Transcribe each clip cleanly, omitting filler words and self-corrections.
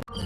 Hey,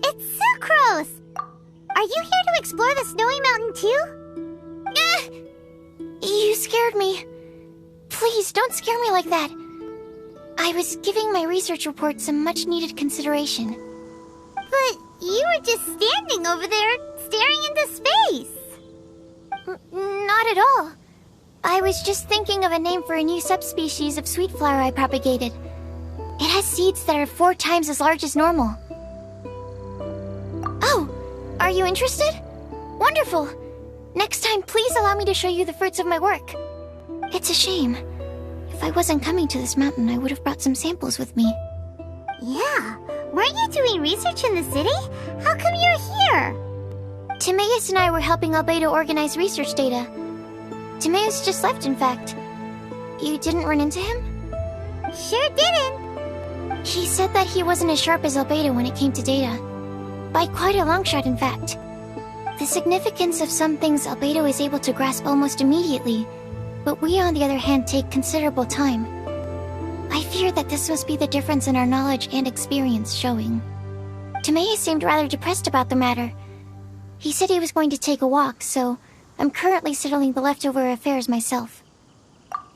it's Sucrose! Are you here to explore the snowy mountain too? You scared me. Please, don't scare me like that. I was giving my research report some much-needed consideration. But you were just standing over there, staring into space. Not at all. I was just thinking of a name for a new subspecies of sweet flower I propagated. It has seeds that are 4 times as large as normal. Oh, are you interested? Wonderful. Next time, please allow me to show you the fruits of my work. It's a shame. If I wasn't coming to this mountain, I would have brought some samples with me. Yeah, weren't you doing research in the city? How come you're here? Timaeus and I were helping Albedo organize research data. Timaeus just left, in fact. You didn't run into him? Sure didn't. He said that he wasn't as sharp as Albedo when it came to data. By quite a long shot, in fact. The significance of some things Albedo is able to grasp almost immediately, but we, on the other hand, take considerable time. I fear that this must be the difference in our knowledge and experience showing. Timaeus seemed rather depressed about the matter. He said he was going to take a walk, so I'm currently settling the leftover affairs myself.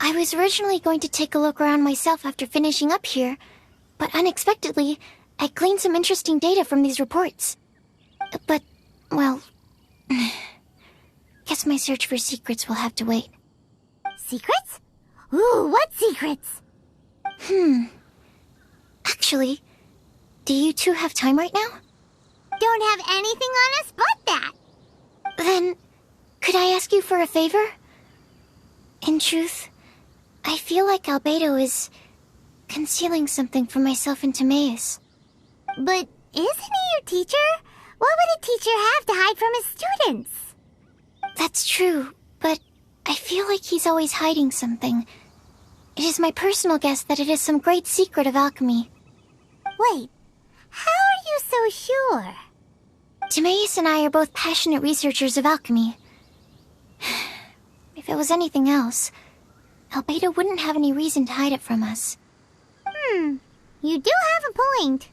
I was originally going to take a look around myself after finishing up here, but unexpectedly, I gleaned some interesting data from these reports. But, well, guess my search for secrets will have to wait. Secrets? Ooh, what secrets? Actually, do you two have time right now? Don't have anything on us but that. Then, could I ask you for a favor? In truth, I feel like Albedo is concealing something from myself and Timaeus. But isn't he your teacher? What would a teacher have to hide from his students? That's true, but I feel like he's always hiding something. It is my personal guess that it is some great secret of alchemy. Wait, how are you so sure? Timaeus and I are both passionate researchers of alchemy. If it was anything else, Albedo wouldn't have any reason to hide it from us. You do have a point.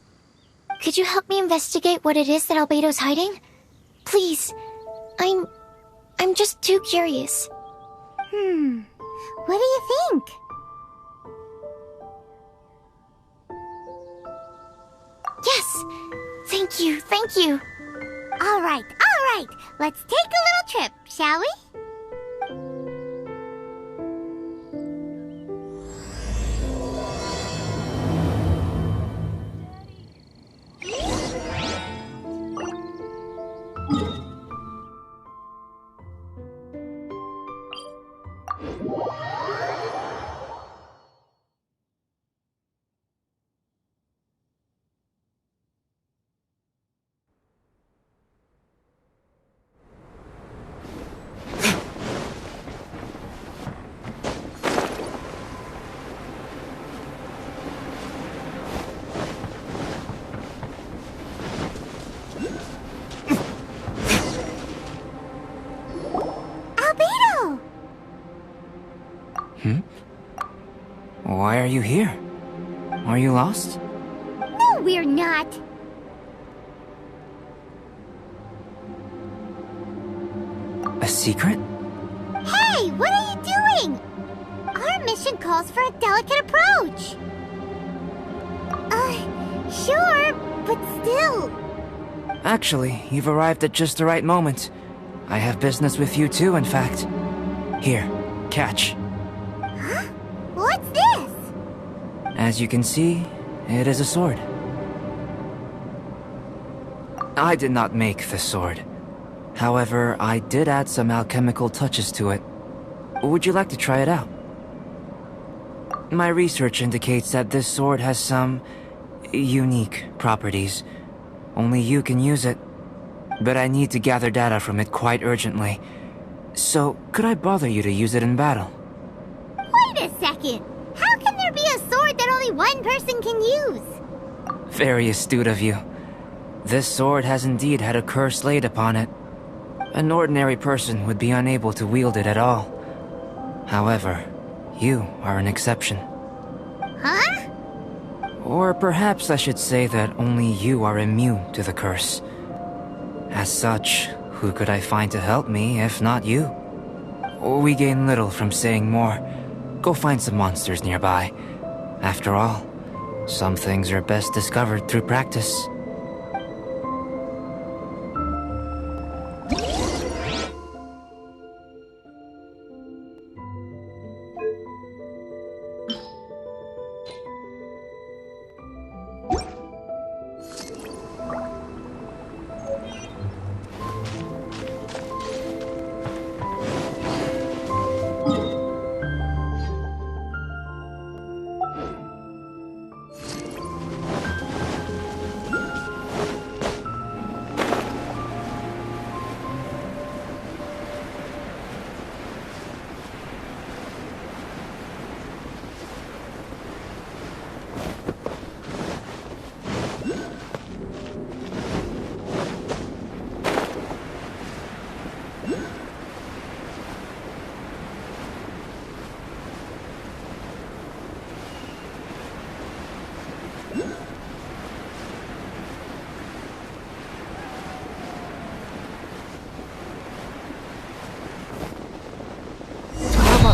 Could you help me investigate what it is that Albedo's hiding? Please, I'm just too curious. What do you think? Yes! Thank you, thank you! All right. Let's take a little trip, shall we? Why are you here? Are you lost? No, we're not. A secret? Hey, what are you doing? Our mission calls for a delicate approach. Sure, but still. Actually, you've arrived at just the right moment. I have business with you too, in fact. Here, catch. Huh? What's this? As you can see, it is a sword. I did not make the sword. However, I did add some alchemical touches to it. Would you like to try it out? My research indicates that this sword has some unique properties. Only you can use it. But I need to gather data from it quite urgently. So, could I bother you to use it in battle? Wait a second. How can there be a only one person can use. Very astute of you. This sword has indeed had a curse laid upon it. An ordinary person would be unable to wield it at all. However, you are an exception. Huh? Or perhaps I should say that only you are immune to the curse. As such, who could I find to help me if not you? We gain little from saying more. Go find some monsters nearby. After all, some things are best discovered through practice.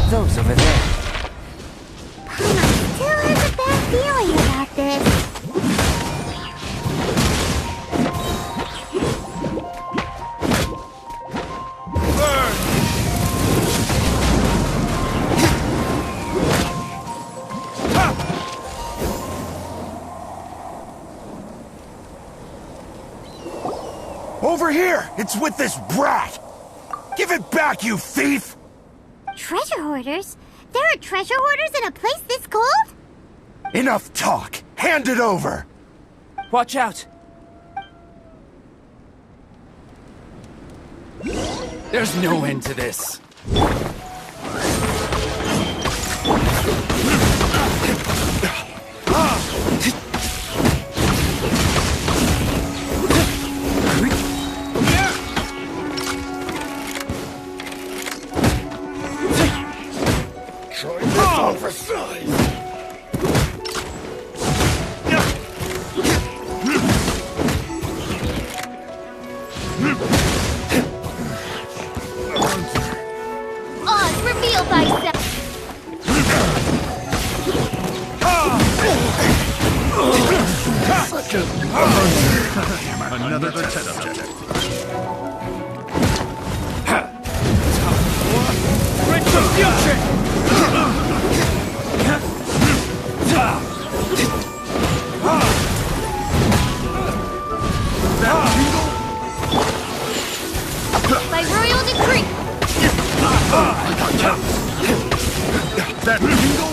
Those over there. Paimon still has a bad feeling about this. Over here! It's with this brat! Give it back, you thief! Treasure hoarders? There are treasure hoarders in a place this cold? Enough talk! Hand it over! Watch out! There's no end to this. Another test object. By royal decree! That tingle?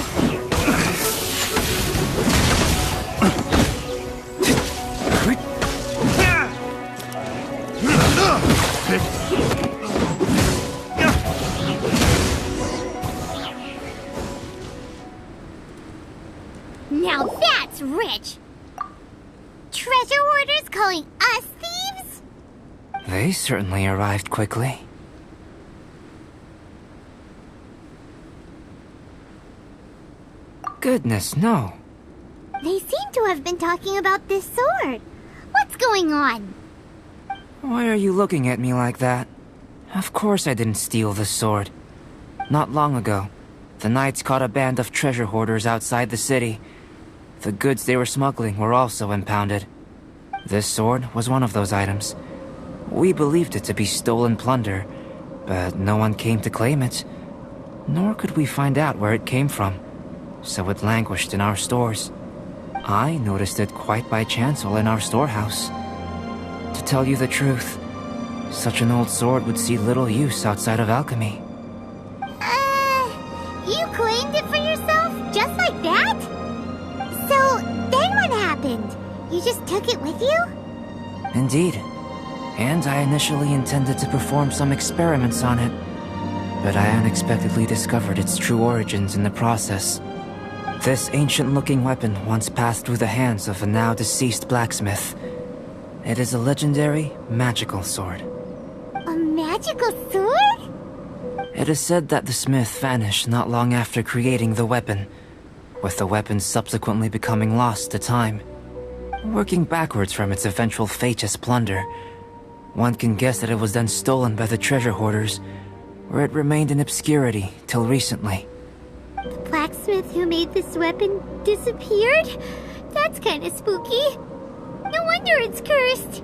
Now that's rich! Treasure hoarders calling us thieves? They certainly arrived quickly. Goodness, no. They seem to have been talking about this sword. What's going on? Why are you looking at me like that? Of course I didn't steal this sword. Not long ago, the knights caught a band of treasure hoarders outside the city. The goods they were smuggling were also impounded. This sword was one of those items. We believed it to be stolen plunder, but no one came to claim it. Nor could we find out where it came from, so it languished in our stores. I noticed it quite by chance while in our storehouse. To tell you the truth, such an old sword would see little use outside of alchemy. You claimed it for yourself? Just like that? So, then what happened? You just took it with you? Indeed. And I initially intended to perform some experiments on it, but I unexpectedly discovered its true origins in the process. This ancient-looking weapon once passed through the hands of a now-deceased blacksmith. It is a legendary, magical sword. A magical sword? It is said that the smith vanished not long after creating the weapon, with the weapon subsequently becoming lost to time. Working backwards from its eventual fate as plunder, one can guess that it was then stolen by the treasure hoarders, where it remained in obscurity till recently. The blacksmith who made this weapon disappeared? That's kinda spooky. No wonder it's cursed.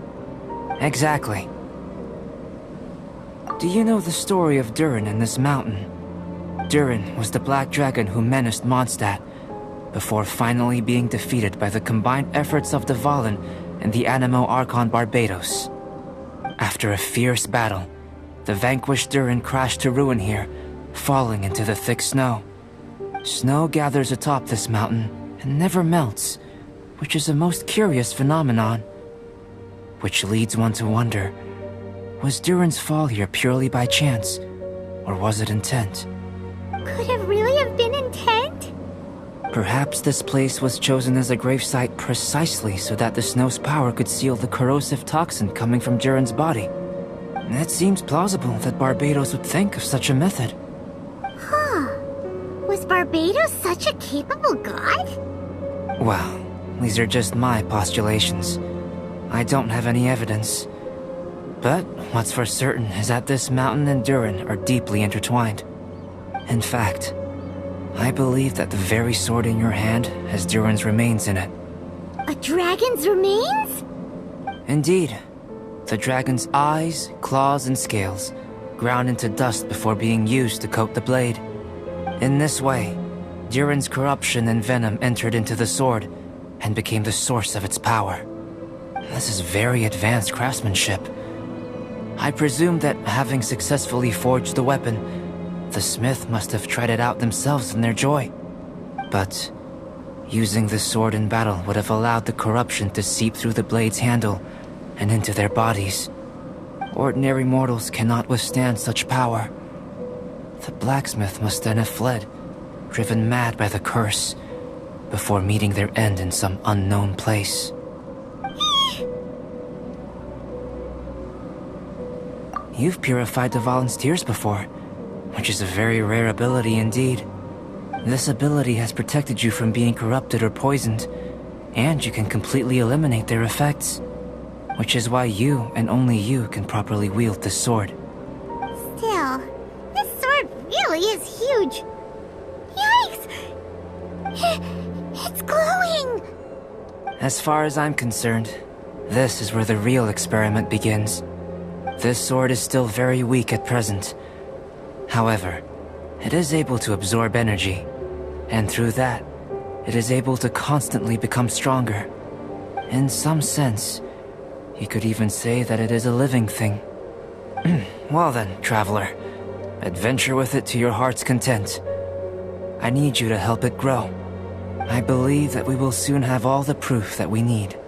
Exactly. Do you know the story of Durin and this mountain? Durin was the black dragon who menaced Mondstadt, before finally being defeated by the combined efforts of the Valen and the Animo Archon Barbados. After a fierce battle, the vanquished Durin crashed to ruin here, falling into the thick snow. Snow gathers atop this mountain and never melts, which is a most curious phenomenon. Which leads one to wonder, was Durin's fall here purely by chance, or was it intent? Could it really have been intent? Perhaps this place was chosen as a gravesite precisely so that the snow's power could seal the corrosive toxin coming from Durin's body. It seems plausible that Barbados would think of such a method. Huh. Was Barbados such a capable god? Well, these are just my postulations. I don't have any evidence. But what's for certain is that this mountain and Durin are deeply intertwined. In fact, I believe that the very sword in your hand has Durin's remains in it. A dragon's remains? Indeed. The dragon's eyes, claws, and scales ground into dust before being used to coat the blade. In this way, Durin's corruption and venom entered into the sword and became the source of its power. This is very advanced craftsmanship. I presume that having successfully forged the weapon, the smith must have tried it out themselves in their joy. But using the sword in battle would have allowed the corruption to seep through the blade's handle and into their bodies. Ordinary mortals cannot withstand such power. The blacksmith must then have fled, driven mad by the curse, before meeting their end in some unknown place. You've purified the Valen's tears before, which is a very rare ability indeed. This ability has protected you from being corrupted or poisoned, and you can completely eliminate their effects. Which is why you, and only you, can properly wield this sword. Still, this sword really is huge. Yikes! It's glowing! As far as I'm concerned, this is where the real experiment begins. This sword is still very weak at present. However, it is able to absorb energy, and through that, it is able to constantly become stronger. In some sense, you could even say that it is a living thing. Well then, traveler, adventure with it to your heart's content. I need you to help it grow. I believe that we will soon have all the proof that we need.